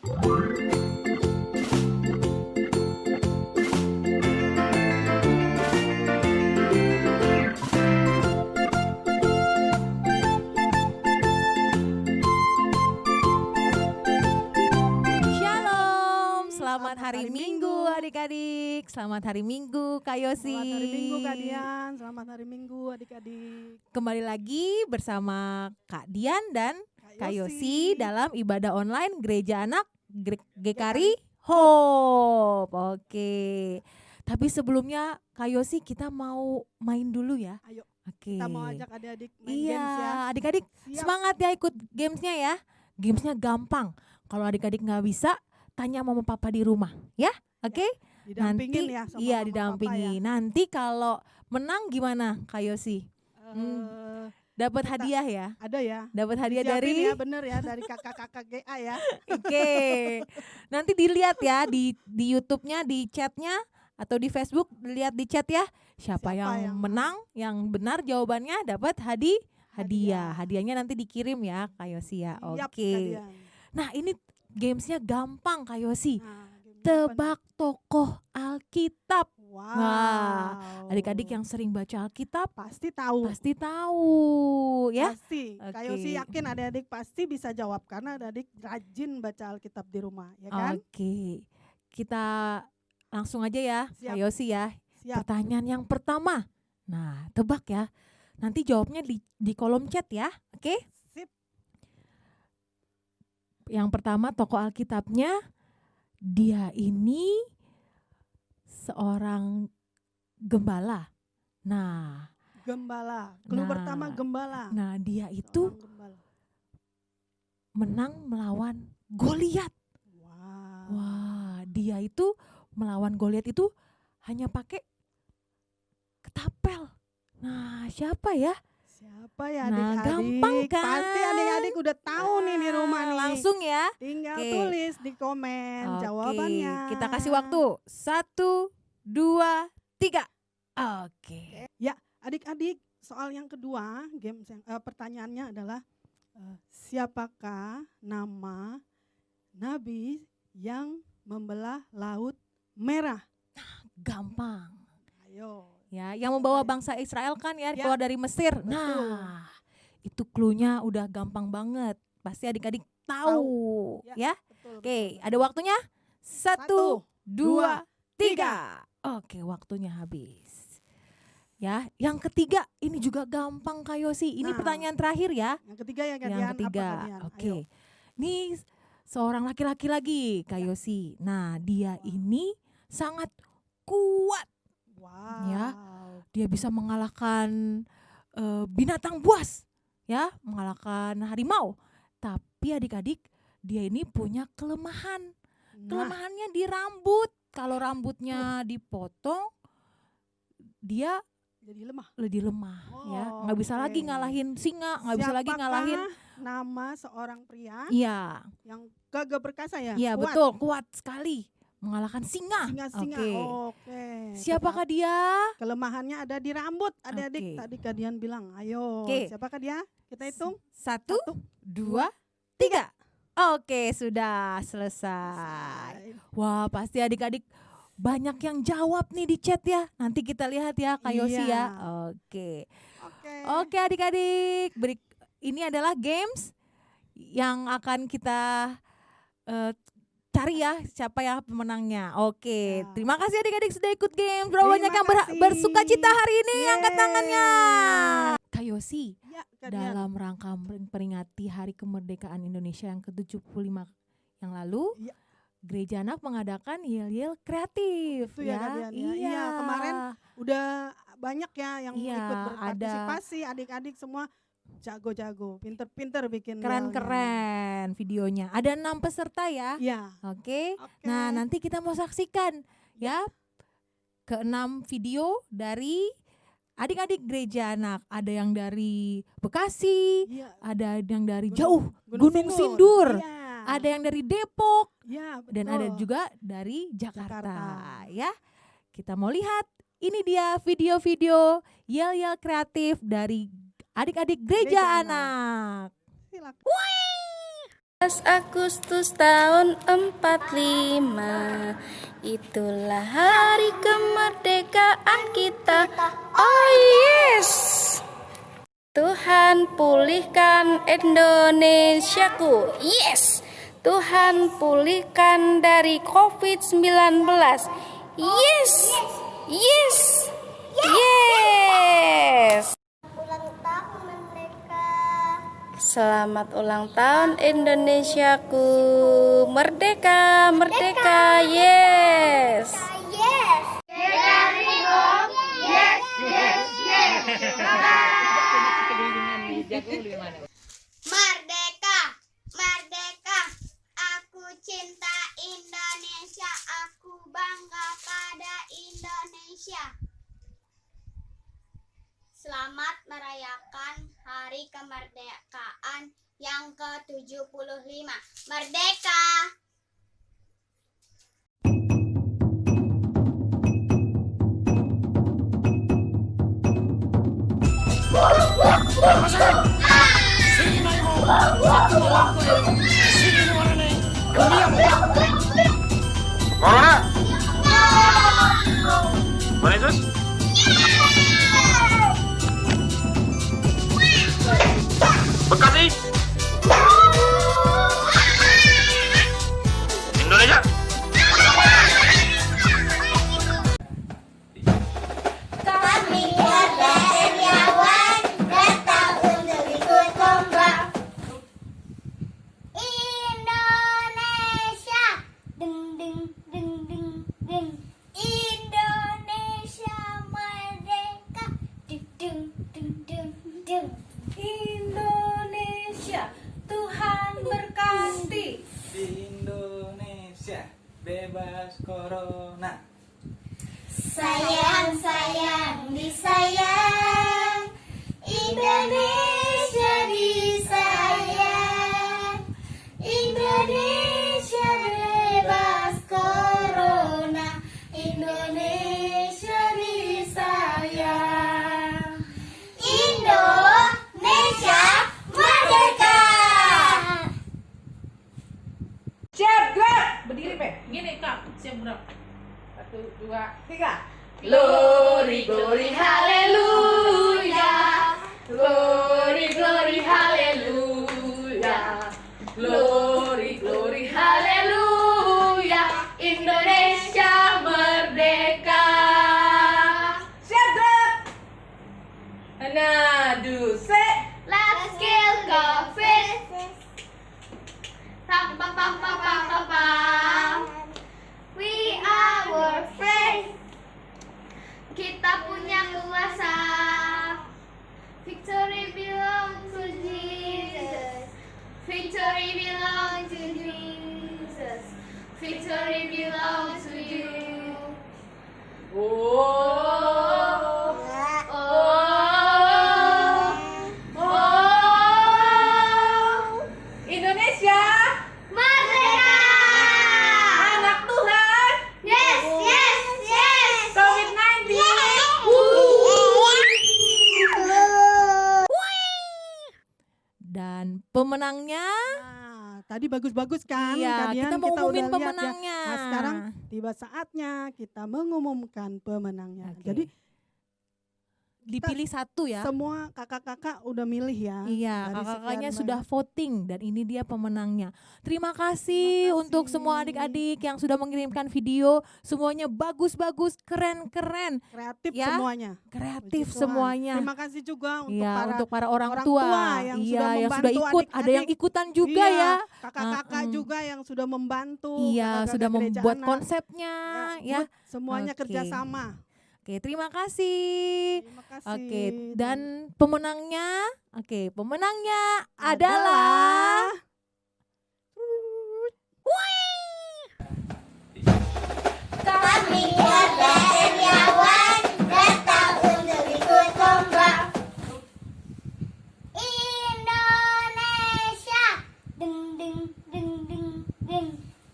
Shalom, selamat hari Minggu adik-adik. Selamat hari Minggu Kak Yosi. Selamat hari Minggu Kak Dian, selamat hari Minggu adik-adik. Kembali lagi bersama Kak Dian dan Kak Yosi dalam ibadah online Gereja Anak GKRI Hope. Oke. Tapi sebelumnya Kak Yosi kita mau main dulu ya. Ayo. Oke. Kita mau ajak adik-adik main Iya, games ya. adik-adik semangat ya ikut gamesnya ya. Gamesnya gampang. Kalau adik-adik nggak bisa, tanya mama papa di rumah, ya, oke? Didampingin Nanti, ya sama iya mama didampingi. papa ya. Nanti kalau menang gimana, Kak Yosi? Dapat hadiah ya? Ada ya. Dapat hadiah Disiapin dari? ya, bener ya, dari kakak-kakak GA ya. Oke. Nanti dilihat ya di YouTube-nya, di chatnya atau di Facebook, dilihat di chat ya. Siapa yang menang, yang benar jawabannya dapat hadiah. Hadiahnya nanti dikirim ya, Kak Yosi ya. Oke. Nah, ini gamesnya gampang Kak Yosi. Tebak tokoh Alkitab. Wow. Wah, adik-adik yang sering baca Alkitab pasti tahu. Pasti tahu ya. Pasti. Kak Yosi yakin adik-adik pasti bisa jawab karena adik rajin baca Alkitab di rumah, ya kan? Oke. Kita langsung aja ya, Siap. Kak Yosi ya. Siap. Pertanyaan yang pertama. Nah, tebak ya. Nanti jawabnya di kolom chat ya. Oke? Sip. Yang pertama tokoh Alkitabnya, dia ini seorang gembala. Nah, Gembala. Clue pertama gembala. Nah, dia itu menang melawan Goliat. Wow. Wah, dia itu melawan Goliat itu hanya pakai ketapel. Nah, siapa ya? Siapa ya Nah, adik-adik? gampang kan? Pasti adik-adik udah tahu nih di rumah nih. Langsung ya. Tinggal tulis di komen jawabannya. Kita kasih waktu 1, 2, 3. Oke. Ya, adik-adik, soal yang kedua, pertanyaannya adalah siapakah nama nabi yang membelah Laut Merah? Gampang. Ayo. Ya, yang membawa bangsa Israel kan ya keluar dari Mesir. Nah, itu cluenya udah gampang banget. Pasti adik-adik tahu ya. Betul, Oke, ada waktunya. 1, 2, 3. Oke, waktunya habis. Ya, yang ketiga ini juga gampang Kak Yosi. Ini pertanyaan terakhir ya. Yang ketiga ya Kak Yang Dian, ketiga. Oke. Ini seorang laki-laki lagi Kak Yosi. Nah, dia ini sangat kuat. Wow. Ya, dia bisa mengalahkan binatang buas, ya, mengalahkan harimau. Tapi adik-adik, dia ini punya kelemahan. Kelemahannya di rambut. Kalau rambutnya dipotong, dia jadi lemah, ya, nggak bisa lagi ngalahin singa, nggak bisa lagi ngalahin. Nama seorang pria? Iya. Yang gagah perkasa ya? Iya betul, kuat sekali. Mengalahkan singa. Oke. Siapakah dia? Kelemahannya ada di rambut. Adik-adik tadi Kak Dian bilang. Ayo. Siapakah dia? Kita hitung. 1, 2, 3. Oke, sudah selesai. Wah, pasti adik-adik banyak yang jawab nih di chat ya. Nanti kita lihat ya Kak Yosi ya. Oke adik-adik. Ini adalah games yang akan kita cari ya siapa ya pemenangnya. Oke, terima kasih adik-adik sudah ikut game. Berapa banyak yang bersuka cita hari ini? Angkat tangannya. Kak Yosi, dalam rangka memperingati Hari Kemerdekaan Indonesia yang ke-75 yang lalu, Gereja Anak mengadakan yel-yel kreatif. Itu ya, iya, kemarin udah banyak ya yang ikut berpartisipasi. Adik-adik semua jago-jago, pinter-pinter bikin keren-keren videonya. Ada 6 peserta ya. Oke. Nah, nanti kita mau saksikan ya ke-6 video dari adik-adik Gereja Anak. Ada yang dari Bekasi, ada yang dari jauh Gunung Sindur, ada yang dari Depok, dan ada juga dari Jakarta. Ya. Kita mau lihat. Ini dia video-video yel-yel kreatif dari adik-adik Gereja Anak. Silakan. Wih! Agustus tahun 45, itulah hari kemerdekaan kita. Oh yes, Tuhan pulihkan Indonesiaku. Yes, Tuhan pulihkan dari COVID-19. Yes, yes, yes. Selamat ulang tahun Indonesiaku. Merdeka, merdeka, yes. Yes. Yes, yes, yes. Merdeka, merdeka. Aku cinta Indonesia. Aku bangga pada Indonesia. Selamat merayakan Hari Kemerdekaan yang ke-75. Merdeka! Corona? Mana itu? Bekasi? Indonesia? Kami keluarga Heriawan datang untuk ikut lomba. Indonesia, deng deng deng deng deng. Indonesia merdeka, deng deng deng deng deng. Indonesia, Tuhan berkati. Indonesia bebas corona. Sayang, sayang, disayang. Indonesia disayang. Indonesia bebas corona. Indonesia disayang. Indonesia merdeka. Siap, gerak. Berdiri, Pe. Gini, Kak. Siap, gerak. 1, 2, 3. Glory, glory, hallelujah. Glory, glory, hallelujah. Glory, glory, hallelujah. Indonesia merdeka. Siap, gerak. Nah, Let's kill COVID. Pam pam pam pam pam pam pam. We are our friends. Kita punya kuasa. Victory belongs to Jesus. Victory belongs to Jesus. Victory belongs to you. Oh. Indonesia, Merdeka! anak Tuhan. Yes, yes, yes. COVID-19. Dan pemenangnya, Nah, tadi bagus-bagus kan? iya, Kalian kita mau umumin udah lihat ya. pemenangnya. Nah, sekarang tiba saatnya kita mengumumkan pemenangnya. Oke. Jadi Dipilih satu ya. semua kakak-kakak udah milih ya. Iya, Dari kakak-kakaknya sekian sudah banyak. voting dan ini dia pemenangnya. Terima kasih Terima untuk kasih. semua adik-adik yang sudah mengirimkan video. Semuanya bagus-bagus, keren-keren, Kreatif ya, semuanya. kreatif Puji Tuhan. semuanya. Terima kasih juga untuk Iya, para untuk para orang orang tua, tua yang iya, sudah yang sudah membantu ikut, ada yang adik-adik. ikutan juga Iya, ya. kakak-kakak Mm-mm. juga yang sudah membantu. Iya, kakak-kakak sudah gereja membuat anak. konsepnya ya. good. Semuanya Oke. kerjasama. Oke, terima kasih. Terima kasih. Oke, dan pemenangnya, adalah Kami keluarga Heriawan datang untuk ikut lomba. Indonesia, deng deng deng deng deng.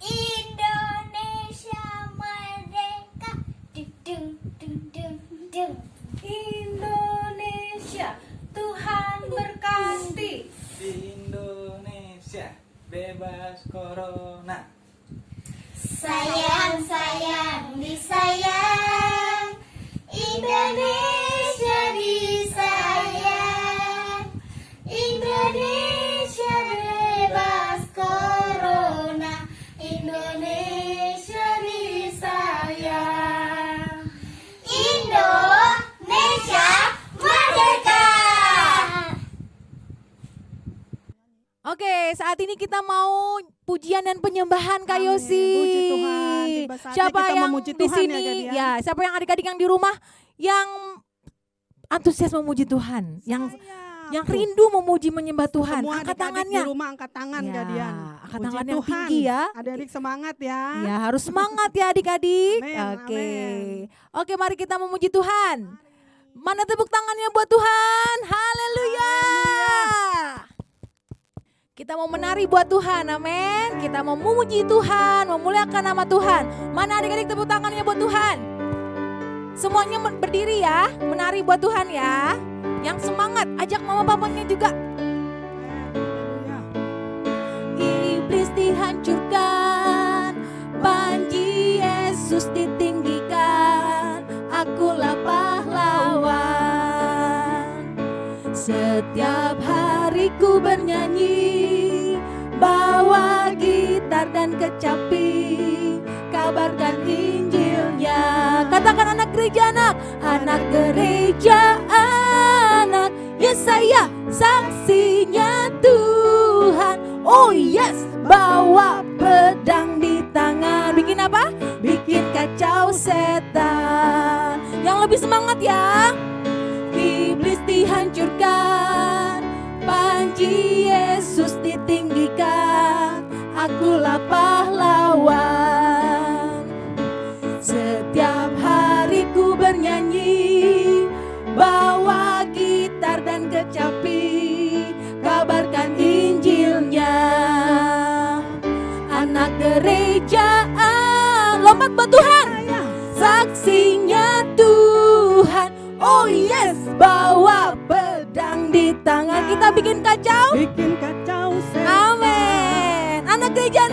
Indonesia merdeka, deng deng deng deng deng. Indonesia, Tuhan berkati. Indonesia Sayang, sayang, disayang, Indonesia disayang, Indonesia bebas corona, Indonesia disayang, Indonesia merdeka. Oke, saat ini kita mau pujian dan penyembahan Kak Yosi. Puji Tuhan. Tiba saatnya Siapa kita yang memuji di Tuhan sini? ya, Gadian? Ya, siapa yang adik-adik yang di rumah yang antusias memuji Tuhan, yang rindu memuji menyembah Tuhan. Semua Angkat adik-adik tangannya. di rumah angkat tangan, Ya, Gadian. angkat Puji tangan yang Tuhan. tinggi ya. Adik-adik semangat ya. Ya, harus semangat ya adik-adik. Amin, Oke. amin. Oke, mari kita memuji Tuhan. Mana tepuk tangannya buat Tuhan? Haleluya. Kita mau menari buat Tuhan, amin. Kita mau memuji Tuhan, memuliakan nama Tuhan. Mana adik-adik tepuk tangannya buat Tuhan? Semuanya berdiri ya, menari buat Tuhan ya. Yang semangat, ajak mama papanya juga. Iblis dihancurkan, panji Yesus ditinggikan, akulah pahlawan. Setiap hari ku bernyanyi, bawa gitar dan kecapi, kabarkan Injilnya. Katakan anak gereja, anak gereja, anak Yesaya, saksinya Tuhan. Oh yes, bawa pedang di tangan. Bikin apa? Bikin kacau setan. Yang lebih semangat ya. Iblis dihancurkan, panji Yesus ditinggikan, akulah pahlawan. Setiap hari ku bernyanyi, bawa gitar dan kecapi, kabarkan Injilnya. Anak gereja, lompat buat Tuhan, saksinya Tuhan. Oh yes, bawa pedang di tangan, kita bikin kacau. Bikin kacau setan. Amin. Anak gereja,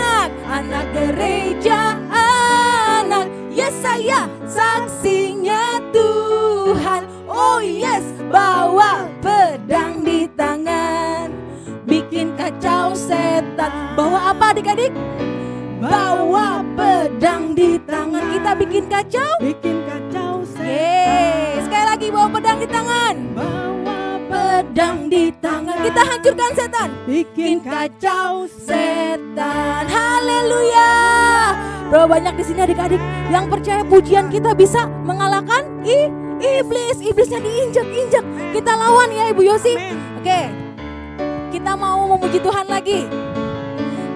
anak gereja, anak Yesaya, saksinya Tuhan. Oh yes, bawa pedang di tangan, bikin kacau setan. Bawa apa adik-adik? Bawa pedang di tangan, kita bikin kacau. Bikin kacau setan. Yeay, sekali lagi bawa pedang di tangan. Bawa Pedang di tangan, kita hancurkan setan, bikin kacau setan. Haleluya. Berapa banyak di sini adik-adik yang percaya pujian kita bisa mengalahkan iblis. Iblisnya diinjak-injak. Kita lawan ya Ibu Yosi. Oke. Kita mau memuji Tuhan lagi.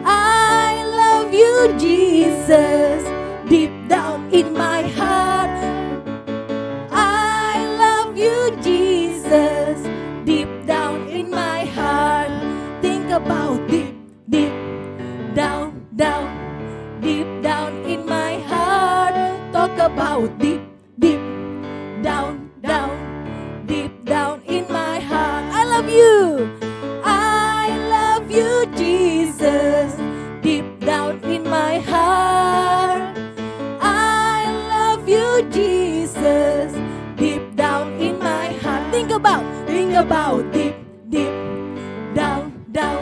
I love you Jesus, deep down in my heart. I love you Jesus, deep down in my heart. Think about deep, deep down, down, deep down in my heart. Talk about deep, deep down, down, deep down in my heart. I love you. I love you Jesus, deep down in my heart. I love you Jesus, deep down in my heart. Think about deep, deep down, down,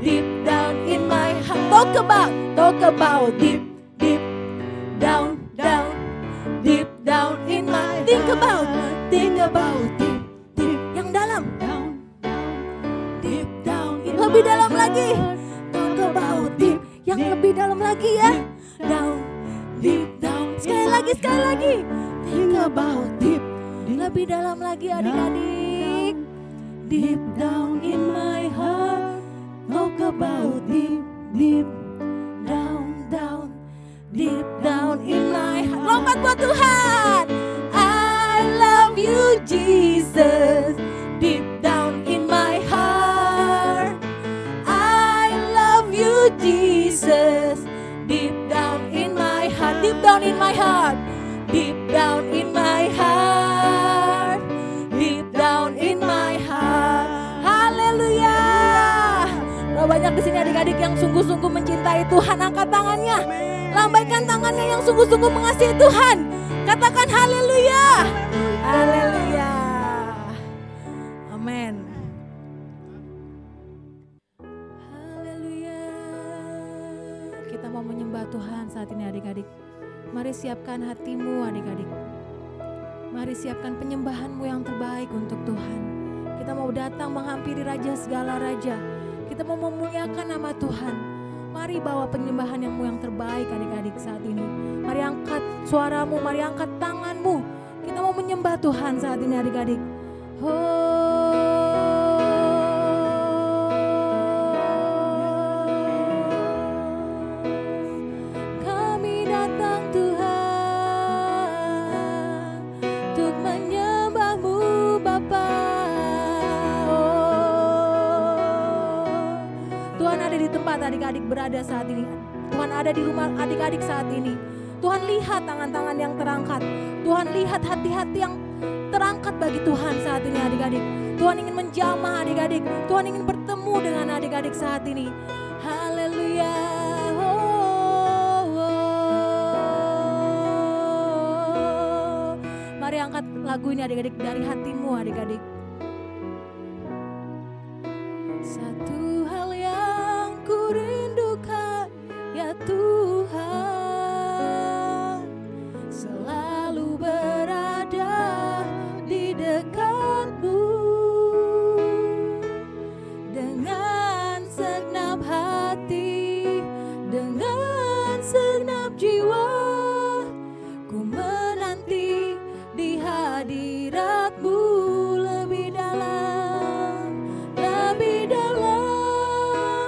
deep down in my heart. Talk about deep, deep down, down, deep down in my. Think about deep, deep yang dalam, down, deep down in lebih dalam lagi. Talk about deep, yang lebih dalam lagi ya. Down, deep down. Sekali lagi. Think about deep, lebih dalam lagi adik-adik. Deep down in my heart. Talk about deep, deep down, down, deep down in my heart. Lompat buat Tuhan. I love you Jesus, deep down in my heart. I love you Jesus, deep down in my heart. Deep down in my heart. Deep down in my heart. Deep down in my heart. Haleluya. Berapa banyak di sini adik-adik yang sungguh-sungguh mencintai Tuhan, angkat tangannya. Lambaikan tangannya yang sungguh-sungguh mengasihi Tuhan. Katakan haleluya. Haleluya. Amin. Haleluya. Kita mau menyembah Tuhan saat ini adik-adik. Mari siapkan hatimu adik-adik. Mari siapkan penyembahanmu yang terbaik untuk Tuhan. Kita mau datang menghampiri Raja segala Raja. Kita mau memuliakan nama Tuhan. Mari bawa penyembahan yang terbaik adik-adik saat ini. Mari angkat suaramu, mari angkat tanganmu. Kita mau menyembah Tuhan saat ini adik-adik. Kami datang Tuhan untuk menyembah-Mu Bapa. Tuhan ada di tempat adik-adik berada saat ini. Tuhan ada di rumah adik-adik saat ini. Tuhan lihat tangan-tangan yang terangkat. Tuhan lihat hati-hati yang terangkat bagi Tuhan saat ini adik-adik. Tuhan ingin menjamah adik-adik. Tuhan ingin bertemu dengan adik-adik saat ini. Haleluya. Mari angkat lagu ini adik-adik dari hatimu adik-adik. Satu hal yang ku rindukan ya Tuhan, selalu berada di dekat-Mu dengan segenap hati, dengan segenap jiwa. Ku menanti di hadirat-Mu lebih dalam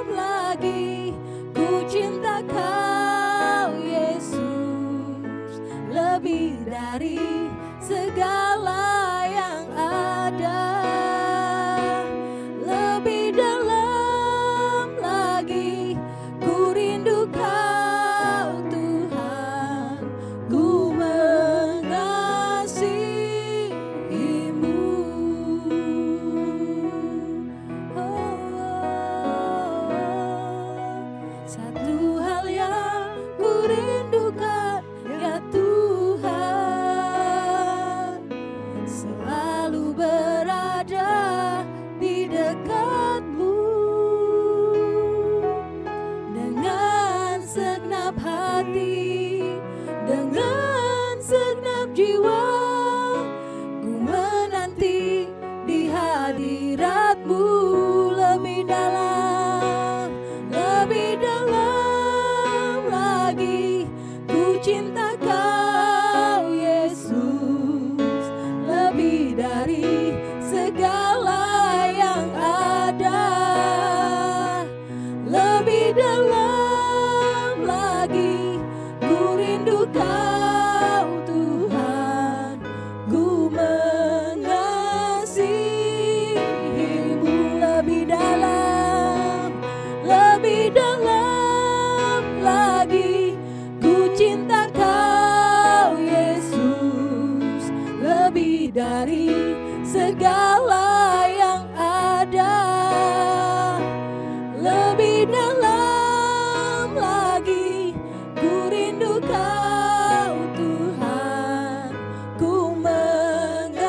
lagi. Ku cinta Kau Yesus lebih dari segala yang ada. Lebih dalam lagi ku rindu Kau Tuhan. Ku mengasihi-Mu. Satu hal yang ku rindukan ya Tuhan, selalu berada di dekat-Mu dengan segenap hati, dengan segenap jiwa. Ku menanti di hadirat-Mu lebih dalam lagi. Ku cinta Kau Yesus lebih dari segala yang ada. Lebih dalam lagi ku rindu Kau Tuhan. Ku mengasihi-Mu lebih dalam lagi. Ku cinta Kau Yesus lebih dari segala yang ada. Lebih dalam lagi ku rindu Kau Tuhan. Ku mengasihi-Mu.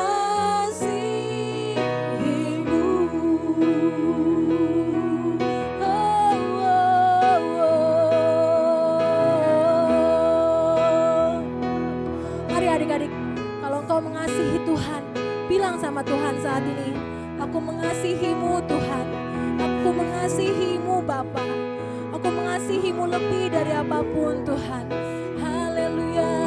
Mari adik-adik, kalau engkau mengasihi Tuhan, bilang sama Tuhan saat ini, aku mengasihi-Mu Tuhan. Aku mengasihi-Mu Bapa. Aku mengasihi-Mu lebih dari apapun Tuhan. Haleluya.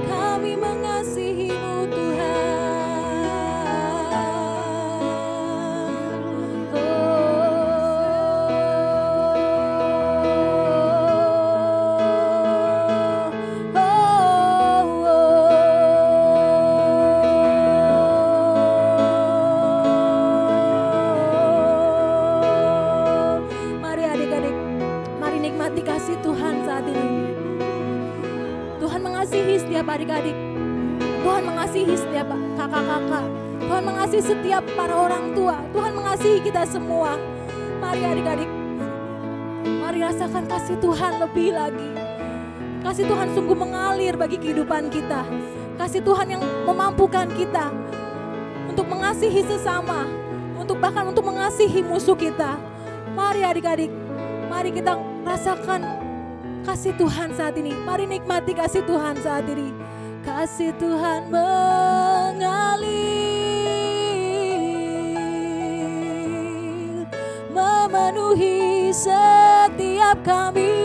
Kami mengasihi-Mu Mari adik-adik, mari nikmati kasih Tuhan saat ini. Tuhan mengasihi setiap adik-adik. Tuhan mengasihi setiap kakak-kakak. Tuhan mengasihi setiap para orang tua. Tuhan mengasihi kita semua. Mari adik-adik, Mari rasakan kasih Tuhan lebih lagi. Kasih Tuhan sungguh mengalir bagi kehidupan kita. Kasih Tuhan yang memampukan kita untuk mengasihi sesama, bahkan untuk mengasihi musuh kita. Mari adik-adik, mari kita rasakan kasih Tuhan saat ini. Mari nikmati kasih Tuhan saat ini. Kasih Tuhan mengalir, memenuhi setiap kami.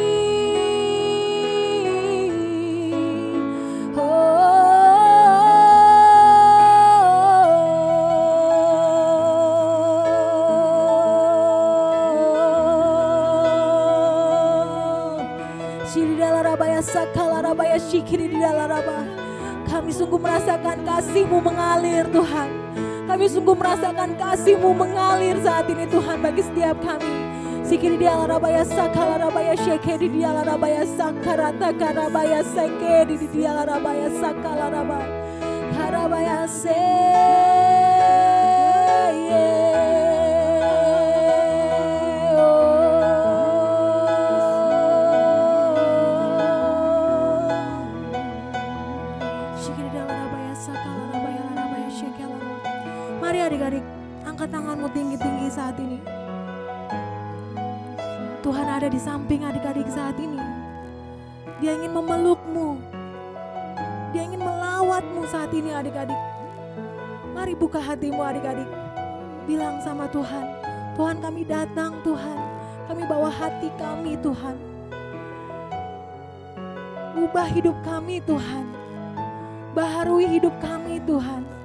Kami sungguh merasakan kasih-Mu mengalir Tuhan. Kami sungguh merasakan kasih-Mu mengalir saat ini Tuhan bagi setiap kami. Sikiri dia larabaya sakala rabaya shekedi dia larabaya sakarata karabaya sekedi dia larabaya sakala rabaya karabaya se. Mari adik-adik, angkat tanganmu tinggi-tinggi saat ini. Tuhan ada di samping adik-adik saat ini. Dia ingin memelukmu. Dia ingin melawatmu saat ini adik-adik. Mari buka hatimu adik-adik. Bilang sama Tuhan, Tuhan kami datang Tuhan. Kami bawa hati kami Tuhan. Ubah hidup kami Tuhan. Baharui hidup kami Tuhan.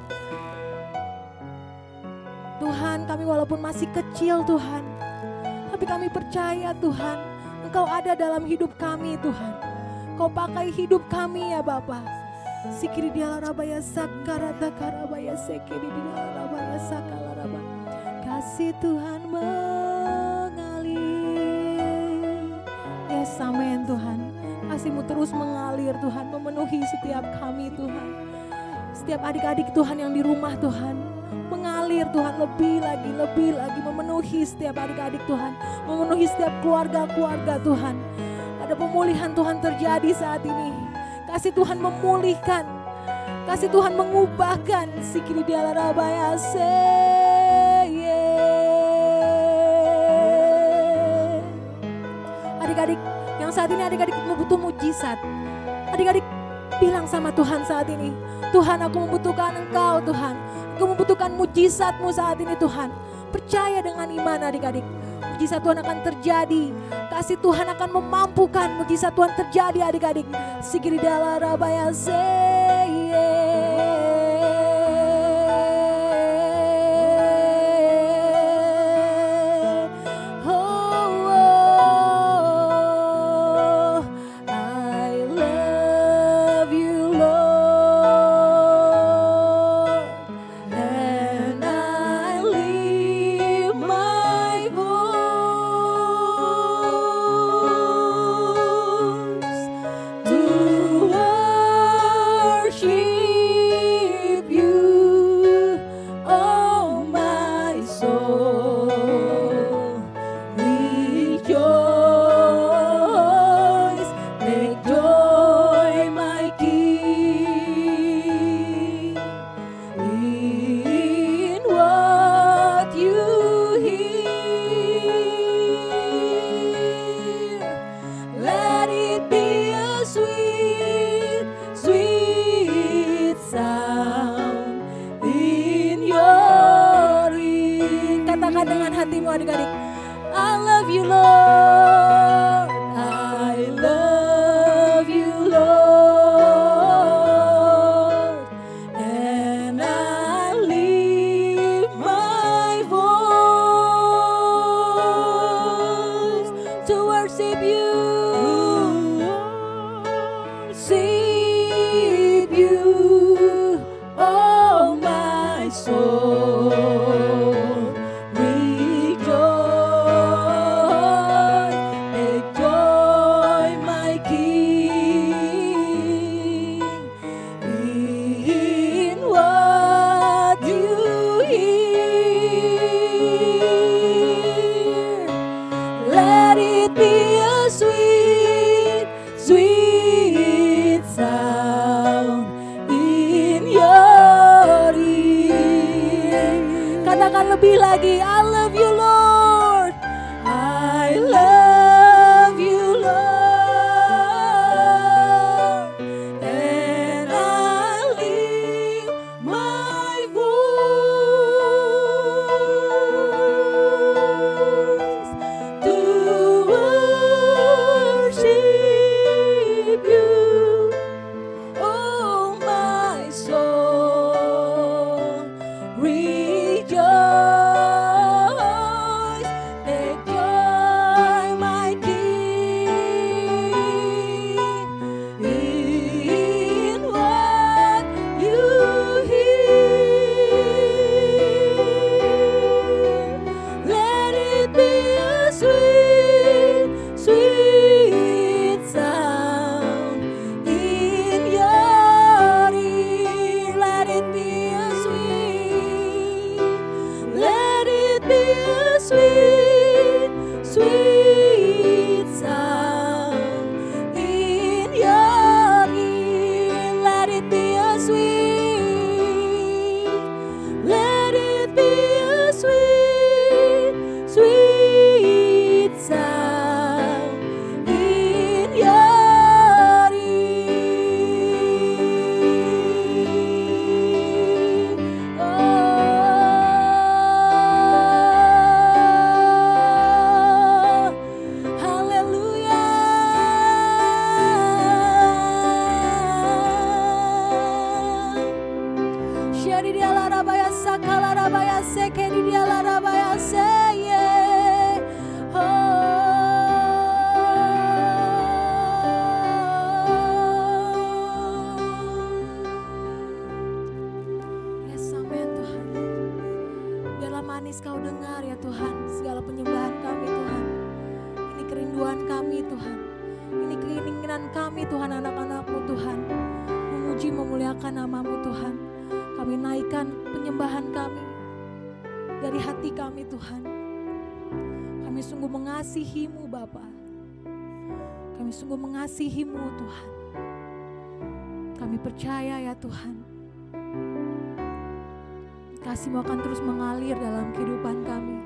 Tuhan, kami walaupun masih kecil Tuhan, tapi kami percaya Tuhan, Engkau ada dalam hidup kami Tuhan. Kau pakai hidup kami ya Bapa. Sikiri dia larabaya sakarata karabaya sekiri dia larabaya sakalaraba. Kasih Tuhan mengalir. Yes, amin Tuhan. Kasih-Mu terus mengalir Tuhan, memenuhi setiap kami Tuhan. Setiap adik-adik Tuhan yang di rumah Tuhan, mengalir Tuhan lebih lagi memenuhi setiap adik-adik Tuhan, memenuhi setiap keluarga-keluarga Tuhan. Ada pemulihan Tuhan terjadi saat ini. Kasih Tuhan memulihkan, kasih Tuhan mengubahkan. Sikiri dia larabaya se. Adik-adik yang saat ini adik-adik membutuh mujizat. Adik-adik bilang sama Tuhan saat ini, Tuhan aku membutuhkan Engkau Tuhan. Aku membutuhkan mujizat-Mu saat ini Tuhan. Percaya dengan iman adik-adik. Mujizat Tuhan akan terjadi. Kasih Tuhan akan memampukan. Mujizat Tuhan terjadi adik-adik. Sikiri dala rabaya adik-adik. I love you Lord, I love you Lord, and I lift my voice to worship you, worship you, oh my soul. Rejoice it be a sweet, sweet sound in your ear. Katakan lebih lagi, I love you Lord, I love you Lord, and I lift my voice to worship you, oh my soul, rejoice, take joy my King, in what you hear. Let it be a sweet, sweet sound in your ear. Let it be a sweet, let it be a sweet, sweet sound in your ear. Let it be a sweet, let it be a sweet, sweet sound in your ear. Oh, hallelujah. Shari dia la rabaya sakala rabaya seke di dia la rabaya seye. Yes, amin Tuhan. Biarlah manis Kau dengar ya Tuhan segala penyembahan kami Tuhan. Ini kerinduan kami Tuhan. Ini keinginan kami Tuhan, anak-anak-Mu Tuhan. Memuji memuliakan nama-Mu Tuhan. Kami naikkan penyembahan kami dari hati kami Tuhan. Kami sungguh mengasihi-Mu Bapa. Kami sungguh mengasihi-Mu Tuhan. Kami percaya ya Tuhan, kasih-Mu akan terus mengalir dalam kehidupan kami.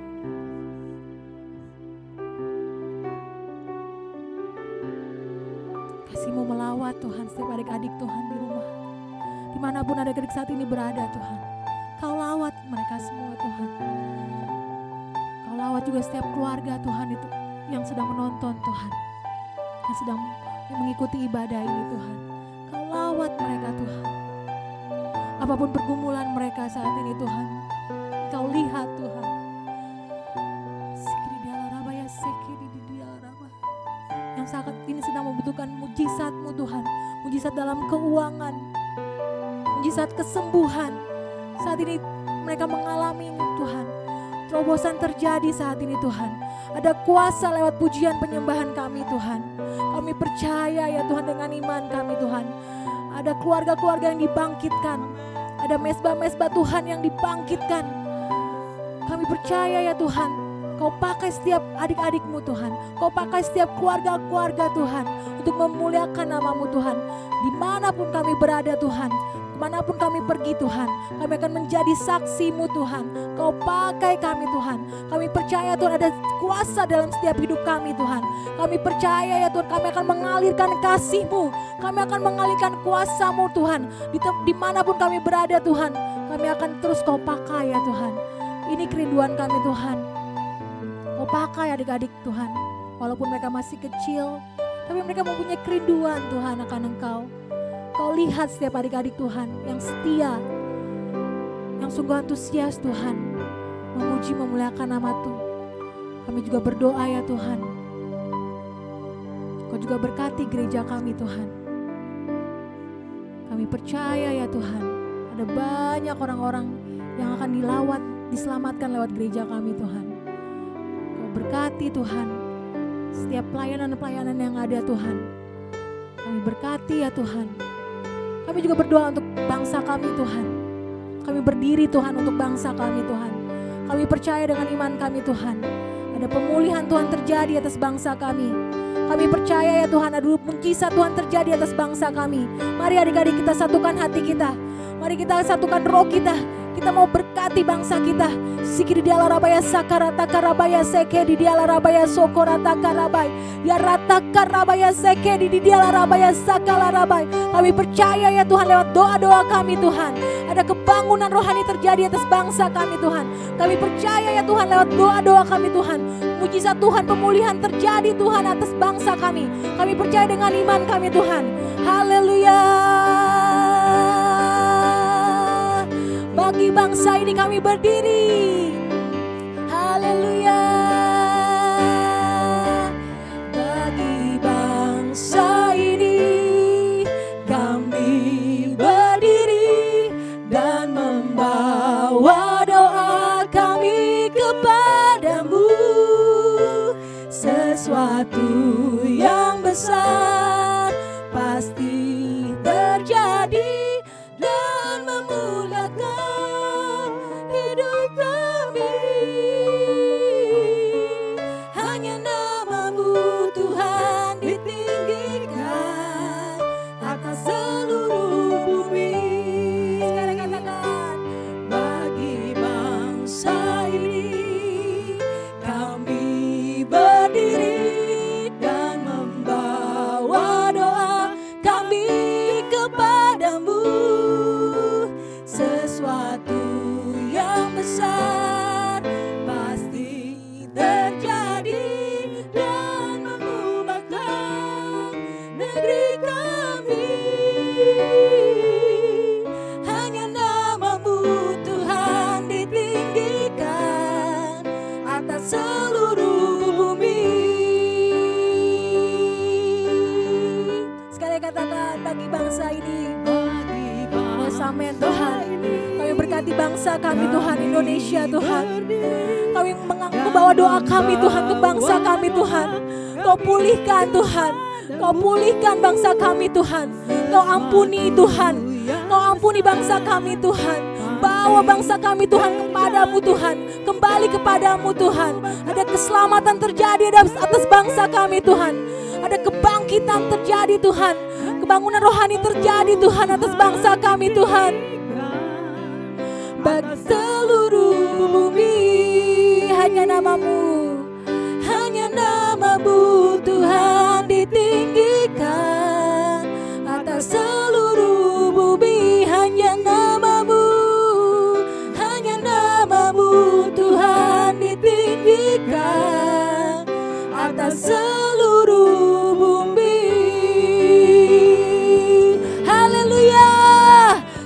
Kasih-Mu melawat Tuhan setiap adik-adik Tuhan di rumah. Dimanapun adik-adik saat ini berada Tuhan, Kau lawat mereka semua Tuhan. Kau lawat juga setiap keluarga Tuhan itu yang sedang menonton Tuhan, yang sedang mengikuti ibadah ini Tuhan. Kau lawat mereka Tuhan. Apapun pergumulan mereka saat ini Tuhan, Kau lihat Tuhan. Yang saat ini sedang membutuhkan mujizat-Mu Tuhan, mujizat dalam keuangan, mujizat kesembuhan. Saat ini mereka mengalami Tuhan, terobosan terjadi saat ini Tuhan. Ada kuasa lewat pujian penyembahan kami Tuhan. Kami percaya ya Tuhan dengan iman kami Tuhan. Ada keluarga-keluarga yang dibangkitkan, ada mesbah-mesbah Tuhan yang dibangkitkan. Kami percaya ya Tuhan, Kau pakai setiap adik-adik-Mu Tuhan. Kau pakai setiap keluarga-keluarga Tuhan untuk memuliakan nama-Mu Tuhan. Dimanapun kami berada Tuhan, kemanapun kami pergi Tuhan, kami akan menjadi saksi-Mu Tuhan. Kau pakai kami Tuhan. Kami percaya Tuhan ada kuasa dalam setiap hidup kami Tuhan. Kami percaya ya Tuhan, kami akan mengalirkan kasih-Mu. Kami akan mengalirkan kuasa-Mu Tuhan. Dimanapun kami berada Tuhan, kami akan terus Kau pakai ya Tuhan. Ini kerinduan kami Tuhan. Kau pakai adik-adik Tuhan, walaupun mereka masih kecil, tapi mereka mempunyai kerinduan Tuhan akan Engkau. Kau lihat setiap adik-adik Tuhan yang setia, yang sungguh antusias Tuhan, memuji memuliakan nama Tuhan. Kami juga berdoa ya Tuhan, Kau juga berkati gereja kami Tuhan. Kami percaya ya Tuhan, ada banyak orang-orang yang akan dilawat, diselamatkan lewat gereja kami Tuhan. Berkati Tuhan setiap pelayanan-pelayanan yang ada Tuhan. Kami berkati ya Tuhan. Kami juga berdoa untuk bangsa kami Tuhan. Kami berdiri Tuhan untuk bangsa kami Tuhan. Kami percaya dengan iman kami Tuhan. Ada ada pemulihan Tuhan terjadi atas bangsa kami. Kami percaya ya Tuhan, ada mujizat Tuhan terjadi atas bangsa kami. Mari adik-adik kita satukan hati kita. Mari kita satukan roh kita. Kita mau berkati bangsa kita. Sikir di diala rabaya sakarata karabaya seke di diala rabaya sokorata karabai. Ya rata karabaya seke di diala rabaya sakala rabai. Kami percaya ya Tuhan, lewat doa-doa kami Tuhan, ada kebangunan rohani terjadi atas bangsa kami Tuhan. Kami percaya ya Tuhan, lewat doa-doa kami Tuhan, mujizat Tuhan, pemulihan terjadi Tuhan atas bangsa kami. Kami percaya dengan iman kami Tuhan. Haleluya. Bagi bangsa ini kami berdiri. Haleluya. Bagi bangsa ini kami berdiri dan membawa doa kami kepadamu. Sesuatu yang besar pasti terjadi dan memulakan hidup kami. Hanya nama-Mu Tuhan ditinggikan atas seluruh bumi. Sekarang katakan, bagi bangsa ini kami berdiri dan membawa doa kami kepadamu. Sesuatu yang besar pasti terjadi dan mengubahkan negeri kami. Hanya nama-Mu Tuhan ditinggikan atas seluruh bumi. Sekali katakan, bagi bangsa ini, amin Tuhan. Kami berkati bangsa kami Tuhan, Indonesia Tuhan. Kami membawa doa kami Tuhan ke bangsa kami Tuhan. Kau pulihkan Tuhan. Kau pulihkan bangsa kami Tuhan. Kau ampuni Tuhan. Kau ampuni bangsa kami Tuhan. Bawa bangsa kami Tuhan kepadamu Tuhan. Kembali kepadamu Tuhan. Ada keselamatan terjadi atas bangsa kami Tuhan. Ada kebangkitan terjadi Tuhan. Kebangunan rohani terjadi Tuhan atas bangsa kami Tuhan. Bagi seluruh bumi hanya nama-Mu, hanya nama-Mu Tuhan ditinggikan atas seluruh bumi. Hanya nama-Mu, hanya nama-Mu Tuhan ditinggikan atas seluruh bumi.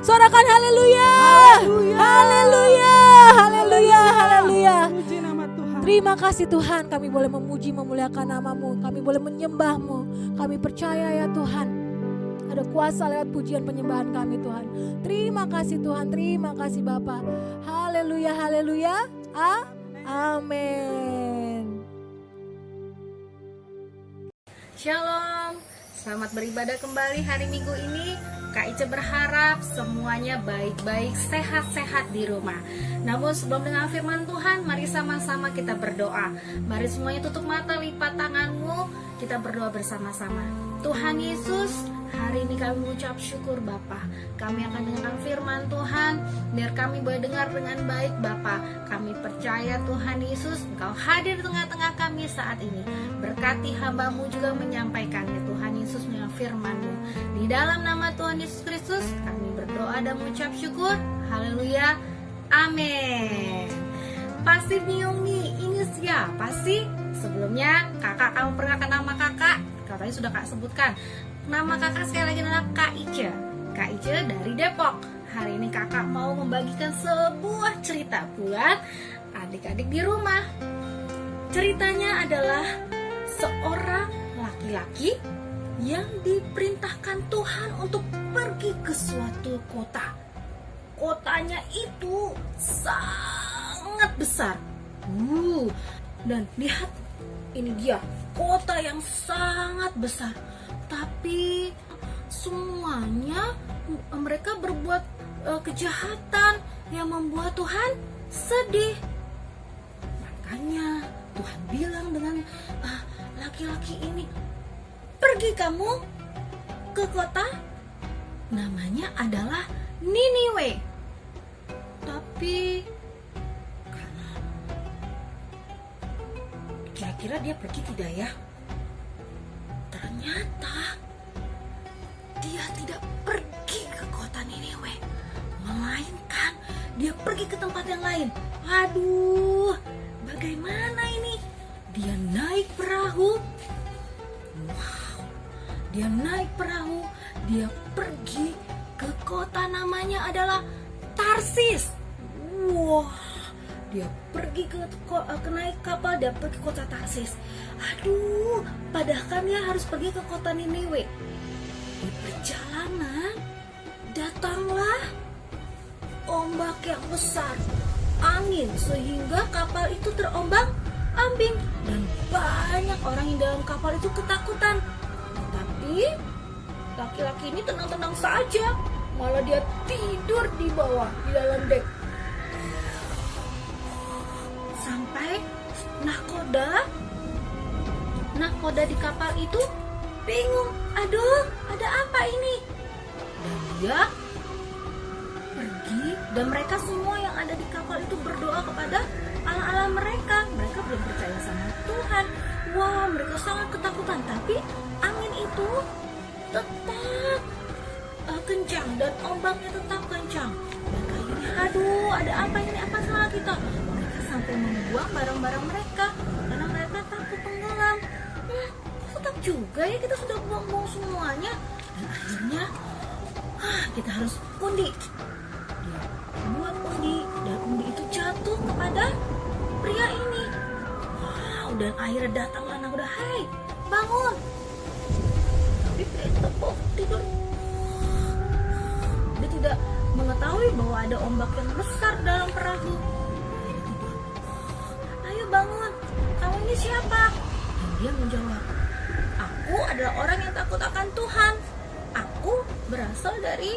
Sorakan haleluya. Haleluya. Haleluya. Haleluya. Terima kasih Tuhan, kami boleh memuji memuliakan nama-Mu, kami boleh menyembah-Mu. Kami percaya ya Tuhan, ada kuasa lewat pujian penyembahan kami Tuhan. Terima kasih Tuhan, terima kasih Bapa. Haleluya. Haleluya. Amin. Shalom, selamat beribadah kembali hari Minggu ini. Kak Ica berharap semuanya baik-baik, sehat-sehat di rumah. Namun sebelum dengar firman Tuhan, mari sama-sama kita berdoa. Mari semuanya tutup mata, lipat tanganmu, kita berdoa bersama-sama. Tuhan Yesus, hari ini kami mengucap syukur Bapa. Kami akan dengar firman Tuhan, biar kami boleh dengar dengan baik Bapa. Kami percaya Tuhan Yesus, Engkau hadir di tengah-tengah kami saat ini. Berkati hamba-Mu juga menyampaikannya Tuhan Yesus dengan firman-Mu. Di dalam nama Tuhan Yesus Kristus, kami berdoa dan mengucap syukur. Haleluya. Amin. Pasti Nyomi, ini siapa sih? Sebelumnya kakak kamu perkenalkan nama kakak. Katanya sudah kak sebutkan. Nama kakak sekali lagi adalah Kak Ica. Kak Ica dari Depok. Hari ini kakak mau membagikan sebuah cerita buat adik-adik di rumah. Ceritanya adalah seorang laki-laki yang diperintahkan Tuhan untuk pergi ke suatu kota. Kotanya itu sangat besar. Dan lihat, ini dia kota yang sangat besar. Tapi semuanya mereka berbuat kejahatan yang membuat Tuhan sedih. Makanya Tuhan bilang dengan laki-laki ini, pergi kamu ke kota namanya adalah Niniwe. Tapi karena kira-kira dia pergi tidak ya? Ternyata dia tidak pergi ke kota Niniwe, melainkan dia pergi ke tempat yang lain. Aduh, bagaimana ini? Dia naik perahu. Wow, dia naik perahu. Dia pergi ke kota namanya adalah Tarsis. Wah, dia pergi ke naik kapal, dia pergi ke kota Tarsis. Aduh, padahal kan dia harus pergi ke kota Niniwe. Di perjalanan datanglah ombak yang besar, angin, sehingga kapal itu terombang-ambing dan banyak orang yang dalam kapal itu ketakutan. Tapi laki-laki ini tenang-tenang saja, malah dia tidur di bawah, di dalam dek. Sampai nahkoda di kapal itu bingung, aduh, ada apa ini? Dan dia pergi, dan mereka semua yang ada di kapal itu berdoa kepada Allah mereka. Mereka belum percaya sama Tuhan. Wah, mereka sangat ketakutan. Tapi angin itu tetap kencang dan ombaknya tetap kencang. Dan akhirnya, aduh, ada apa ini? Apa salah kita? Mereka sampai membuang barang-barang mereka karena mereka takut tenggelam. Tetap juga ya, kita sudah buang-buang semuanya. Dan akhirnya kita harus undi. Dia buat undi, dan undi itu jatuh kepada pria ini. Wow, dan akhirnya datanglah nahkoda, hai, bangun. Tapi pria itu tetap tidur. Dia tidak mengetahui bahwa ada ombak yang besar dalam perahu. Dia tidur. Ayo bangun, kamu ini siapa? Dan dia menjawab, aku adalah orang yang takut akan Tuhan. Aku berasal dari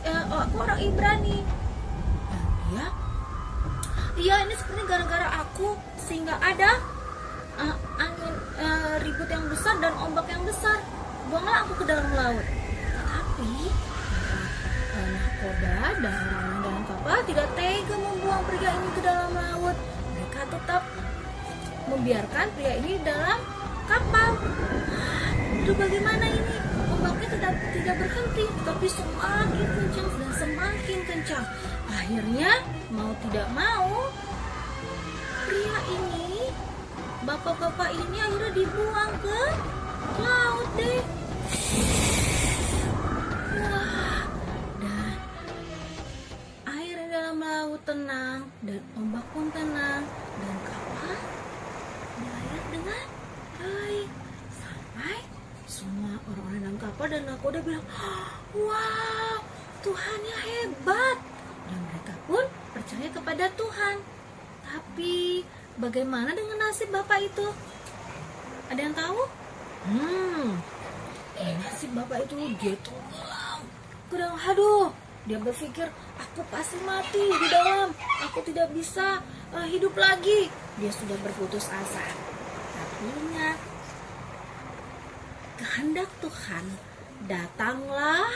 aku orang Ibrani. Dan dia, iya, ini seperti gara-gara aku sehingga ada angin ribut yang besar dan ombak yang besar. Buanglah aku ke dalam laut. Tapi nahkoda dan orang-orang dalam kapal tidak tega membuang pria ini ke dalam laut. Mereka tetap membiarkan pria ini dalam kapal. Itu bagaimana ini? Ombaknya tidak berhenti, tapi semakin kencang dan semakin kencang. Akhirnya mau tidak mau, pria ini, bapak-bapak ini akhirnya dibuang ke laut deh. Wah, dan air dalam laut tenang, dan ombak pun tenang, dan kapal berlayar dengan baik. Sampai semua orang-orang dalam kapal dan nahkoda bilang, wow, Tuhannya hebat. Dan mereka pun percaya kepada Tuhan. Tapi bagaimana dengan nasib bapak itu? Ada yang tahu? Nasib bapak itu dia tenggelam ke dalam. Aduh, dia berpikir, aku pasti mati di dalam, aku tidak bisa hidup lagi. Dia sudah berputus asa. Tapi ingat, kehendak Tuhan, datanglah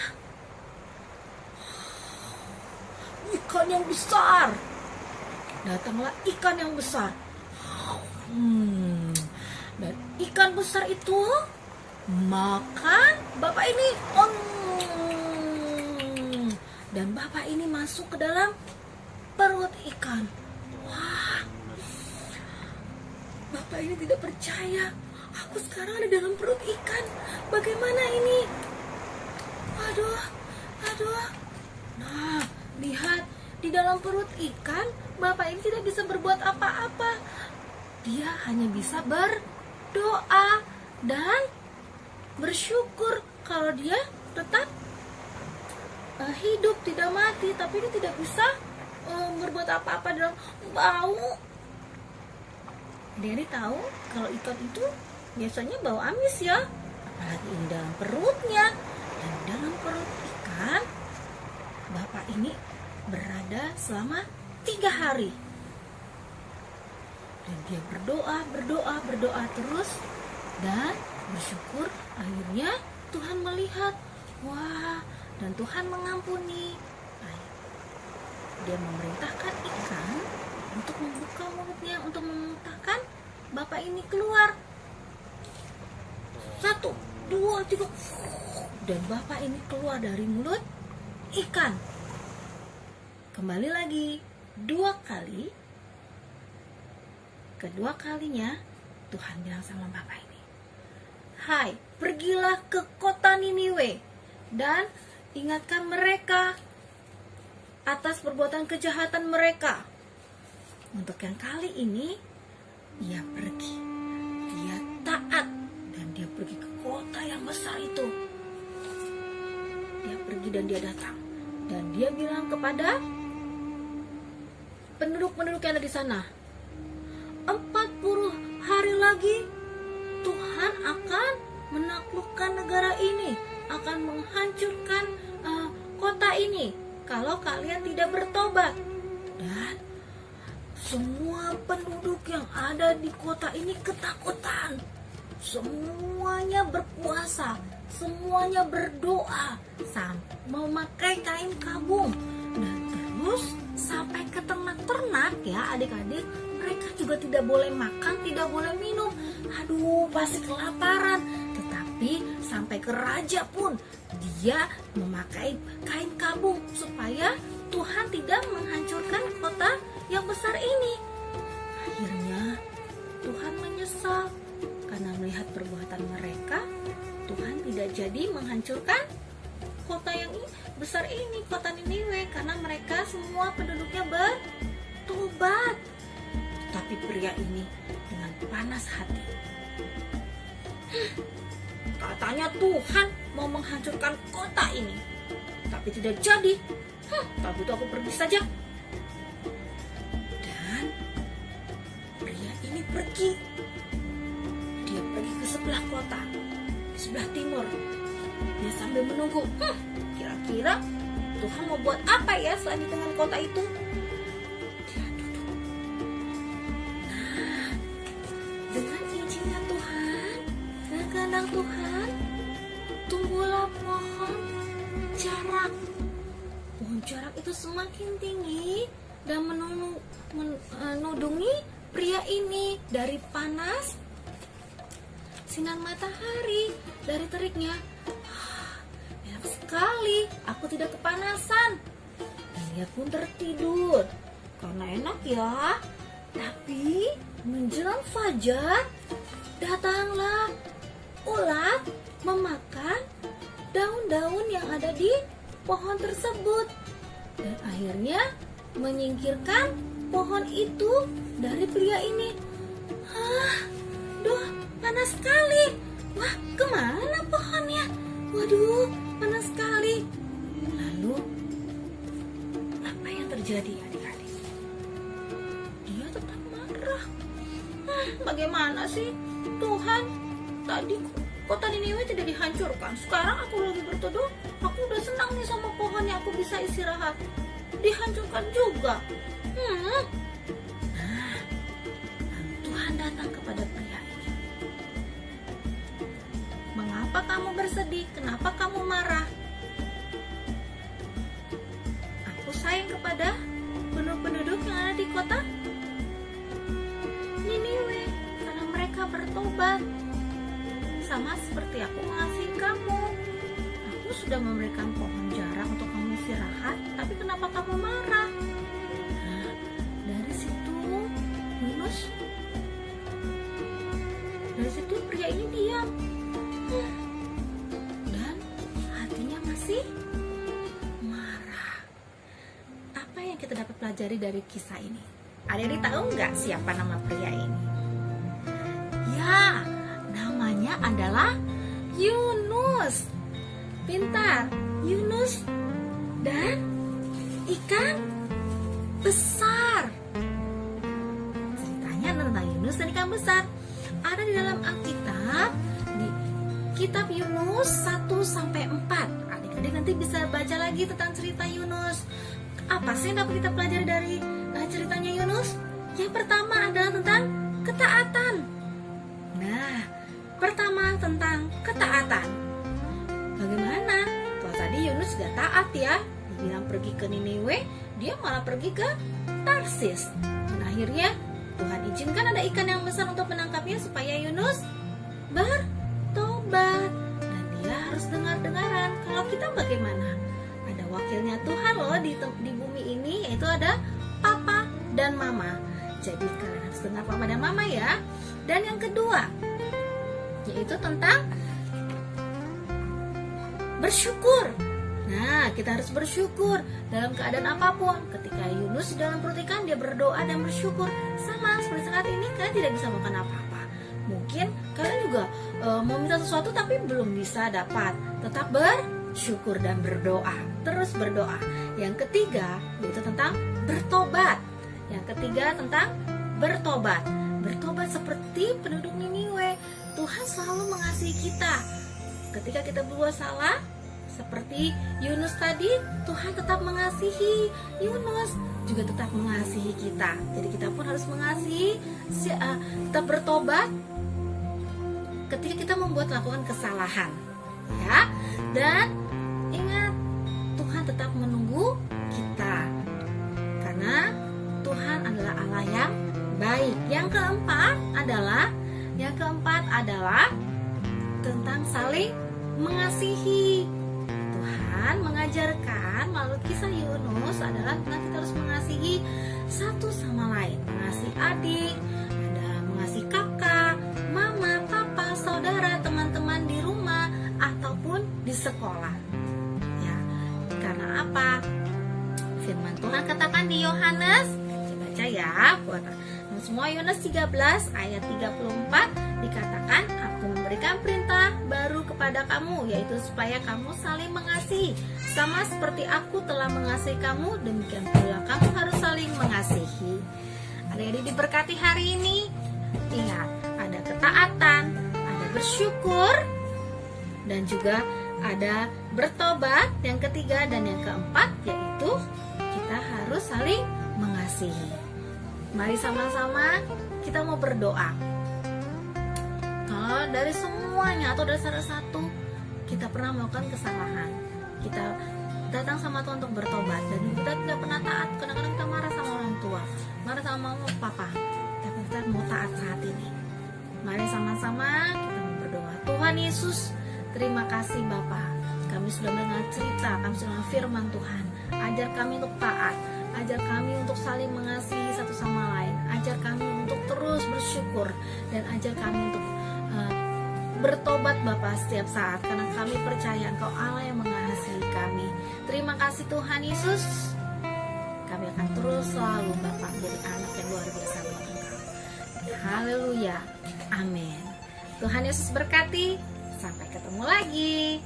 ikan yang besar. Datanglah ikan yang besar. Dan ikan besar itu makan bapak ini. Dan bapak ini masuk ke dalam perut ikan. Wah, bapak ini tidak percaya. Aku sekarang ada dalam perut ikan. Bagaimana ini? Aduh. Nah, lihat, di dalam perut ikan, bapak ini tidak bisa berbuat apa-apa. Dia hanya bisa berdoa dan bersyukur kalau dia tetap hidup, tidak mati. Tapi dia tidak bisa berbuat apa-apa dalam bau. Dia tahu kalau ikan itu biasanya bau amis ya, apalagi ini dalam perutnya. Dan dalam perut ikan, bapak ini berada selama 3 hari. Dan dia berdoa terus dan bersyukur. Akhirnya Tuhan melihat, wah, dan Tuhan mengampuni. Dia memerintahkan ikan untuk membuka mulutnya, untuk memuntahkan bapak ini keluar. 1, 2, 3, dan bapak ini keluar dari mulut ikan. Kembali lagi 2 kali. Kedua kalinya Tuhan bilang sama bapak ini, hai, pergilah ke kota Niniwe dan ingatkan mereka atas perbuatan kejahatan mereka. Untuk yang kali ini ia pergi, dia taat, dan dia pergi ke kota yang besar itu. Dia pergi dan dia datang, dan dia bilang kepada penduduk-penduduk yang ada di sana, 40 hari lagi Tuhan akan menaklukkan negara ini, akan menghancurkan kota ini kalau kalian tidak bertobat. Dan semua penduduk yang ada di kota ini ketakutan. Semuanya berpuasa, semuanya berdoa, memakai kain kabung. Dan terus sampai ke ternak-ternak ya adik-adik, mereka juga tidak boleh makan, tidak boleh minum. Aduh, pasti kelaparan. Tetapi sampai ke raja pun dia memakai kain kabung supaya Tuhan tidak menghancurkan kota yang besar ini. Akhirnya Tuhan menyesal karena melihat perbuatan mereka. Tuhan tidak jadi menghancurkan kota yang besar ini, kota Niniwe, karena mereka semua penduduknya bertobat. Tapi pria ini dengan panas hati, katanya Tuhan mau menghancurkan kota ini, tapi tidak jadi. Kalau gitu aku pergi saja. Dan pria ini pergi. Dia pergi ke sebelah kota, di sebelah timur. Dia sambil menunggu, kira-kira Tuhan mau buat apa ya selanjutnya dengan kota itu. Dia duduk. Nah, dengan izinnya Tuhan, dengan kehendak Tuhan, tumbuhlah pohon jarak. Pohon jarak itu semakin tinggi dan menudungi pria ini dari panas sinar matahari, dari teriknya. Enak sekali, aku tidak kepanasan. Dan dia pun tertidur karena enak ya. Tapi menjelang fajar, datanglah ulat memakan daun-daun yang ada di pohon tersebut, dan akhirnya menyingkirkan pohon itu dari pria ini. Duh, panas sekali. Wah, kemana pohonnya? Waduh, panas sekali. Lalu, apa yang terjadi adik-adik? Dia tetap marah. Bagaimana sih Tuhan? Tadi kota Niniwe tidak dihancurkan. Sekarang aku lagi berteduh, aku udah senang nih sama pohonnya, aku bisa istirahat. Dihancurkan juga. Nah, lalu Tuhan datang kepada pria ini. Mengapa kamu bersedih? Kenapa kamu marah? Aku sayang kepada penduduk yang ada di kota Niniwe karena mereka bertobat. Sama seperti aku mengasihi kamu. Aku sudah memberikan pohon jarak untuk kamu istirahat, tapi kenapa kamu marah? Nah, dari situ pria ini diam. Dan hatinya masih marah. Apa yang kita dapat pelajari dari kisah ini? Adik-adik tahu nggak siapa nama pria ini? Ya, namanya adalah Yunus. Pintar, Yunus dan ikan besar. Ceritanya tentang Yunus dan ikan besar ada di dalam Alkitab, di kitab Yunus 1-4. Adik-adik nanti bisa baca lagi tentang cerita Yunus. Apa sih yang dapat kita pelajari dari ceritanya Yunus? Yang pertama adalah tentang ketaatan. Nah, pertama tentang ketaatan. Bagaimana? Kalau tadi Yunus gak taat ya, dibilang pergi ke Niniwe, dia malah pergi ke Tarsis. Dan akhirnya Tuhan izinkan ada ikan yang besar untuk menangkapnya supaya Yunus bertobat. Dan dia harus dengar-dengaran. Kalau kita bagaimana? Ada wakilnya Tuhan loh di bumi ini, yaitu ada papa dan mama. Jadi kalian harus dengar papa dan mama ya. Dan yang kedua, yaitu tentang bersyukur. Nah, kita harus bersyukur dalam keadaan apapun. Ketika Yunus dalam perut ikan, dia berdoa dan bersyukur. Sama seperti saat ini, kalian tidak bisa makan apa-apa. Mungkin kalian juga mau minta sesuatu tapi belum bisa dapat. Tetap bersyukur dan berdoa. Terus berdoa. Yang ketiga, yaitu tentang bertobat. Yang ketiga tentang bertobat. Bertobat seperti penduduk Niniwe. Tuhan selalu mengasihi kita. Ketika kita berbuat salah, seperti Yunus tadi, Tuhan tetap mengasihi Yunus, juga tetap mengasihi kita. Jadi kita pun harus mengasihi, tetap bertobat ketika kita lakukan kesalahan, ya. Dan ingat, Tuhan tetap menunggu kita, karena Tuhan adalah Allah yang baik. Yang keempat adalah tentang saling mengasihi. Tuhan mengajarkan melalui kisah Yunus adalah tentang kita harus mengasihi satu sama lain, mengasihi adik, ada mengasihi kakak, mama, papa, saudara, teman-teman di rumah ataupun di sekolah. Ya, karena apa? Firman Tuhan katakan di Yohanes, baca ya buat semua, Yohanes 13 ayat 34 dikatakan, aku memberikan perintah baru kepada kamu, yaitu supaya kamu saling mengasihi. Sama seperti aku telah mengasihi kamu, demikian pula kamu harus saling mengasihi. Adik-adik diberkati hari ini. Ingat, ada ketaatan, ada bersyukur, dan juga ada bertobat. Yang ketiga dan yang keempat, yaitu kita harus saling mengasihi. Mari sama-sama kita mau berdoa. Kalau dari semuanya atau dari salah satu kita pernah melakukan kesalahan, kita datang sama Tuhan untuk bertobat, dan kita tidak pernah taat. Kadang-kadang kita marah sama orang tua, marah sama mama, papa, tapi kita mau taat saat ini. Mari sama-sama kita mau berdoa. Tuhan Yesus, terima kasih Bapa, kami sudah mendengar cerita, kami sudah mendengar firman Tuhan. Ajar kami untuk taat, ajar kami untuk saling mengasihi satu sama lain, ajar kami untuk terus bersyukur, dan ajar kami untuk bertobat Bapa setiap saat, karena kami percaya Engkau Allah yang mengasihi kami. Terima kasih Tuhan Yesus. Kami akan terus selalu Bapa menjadi anak yang luar biasa buat Engkau. Haleluya. Amin. Tuhan Yesus berkati. Sampai ketemu lagi.